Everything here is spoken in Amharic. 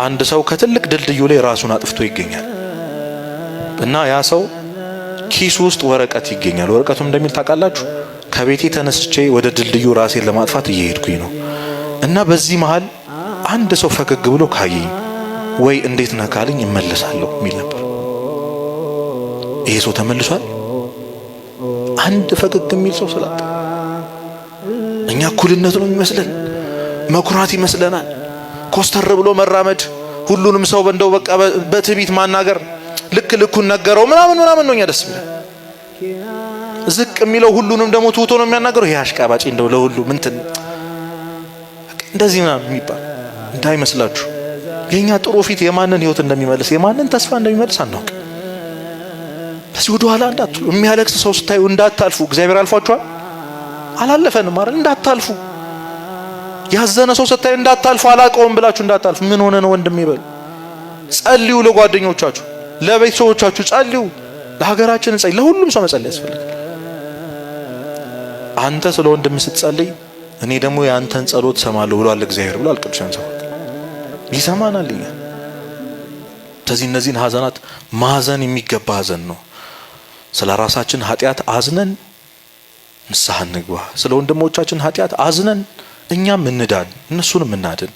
አንድ ሰው ከትልቅ ድልድዩ ላይ ራሱን አጥፍቶ ይገኛል እና ያ ሰው ኪሱ ውስጥ ወረቀት ይገኛል። ወረቀቱም እንደሚል ታውቃላችሁ፣ ከቤቴ ተነስቼ ወደ ድልድዩ ራሴን ለማጥፋት እየሄድኩኝ ነው እና በዚህ መሃል አንድ ሰው ፈገግ ብሎ ካየኝ ወይ እንዴት ነህ ካለኝ እመለሳለሁ የሚል ነበር። ይሄ ሰው ተመልሷል። አንድ ፈገግ የሚል ሰው ስላጣ እኛ እኩልነት ነው የሚመስለን፣ መኩራት ይመስለናል፣ ኮስተር ብሎ መራመድ፣ ሁሉንም ሰው እንደው በቃ በትዕቢት ማናገር፣ ልኩን ነገረው ምናምን ነው እኛ ደስ ይላል። ዝቅ የሚለው ሁሉንም ደግሞ ትውቶ ነው የሚያናገረው። ይሄ አሽቃባጭ እንደው ለሁሉ ምንትን እንደዚህ ምናምን የሚባል እንዳይመስላችሁ። የኛ ጥሩ ፊት የማንን ህይወት እንደሚመልስ የማንን ተስፋ እንደሚመልስ አናውቅ። በዚህ ወደ ኋላ እንዳትሉ። የሚያለቅስ ሰው ስታዩ እንዳታልፉ። እግዚአብሔር አልፏችኋል፣ አላለፈንም አይደል? እንዳታልፉ። ያዘነ ሰው ስታዩ እንዳታልፉ። አላቀውም ብላችሁ እንዳታልፉ። ምን ሆነ ነው ወንድም ይበሉ። ጸልዩ፣ ለጓደኞቻችሁ ለቤተሰቦቻችሁ ጸልዩ፣ ለሀገራችን ጸልዩ። ለሁሉም ሰው መጸለይ ያስፈልጋል። አንተ ስለ ወንድም ስትጸልይ እኔ ደግሞ ያንተን ጸሎት ሰማለሁ ብሏል እግዚአብሔር ብሏል ቅዱሳን ሰው ይሰማናል። ስለዚህ እነዚህን ሀዘናት ማዘን የሚገባ ሀዘን ነው። ስለ ራሳችን ኃጢአት አዝነን ንስሐ እንግባ። ስለ ወንድሞቻችን ኃጢአት አዝነን እኛም እንዳን እነሱንም እናድን።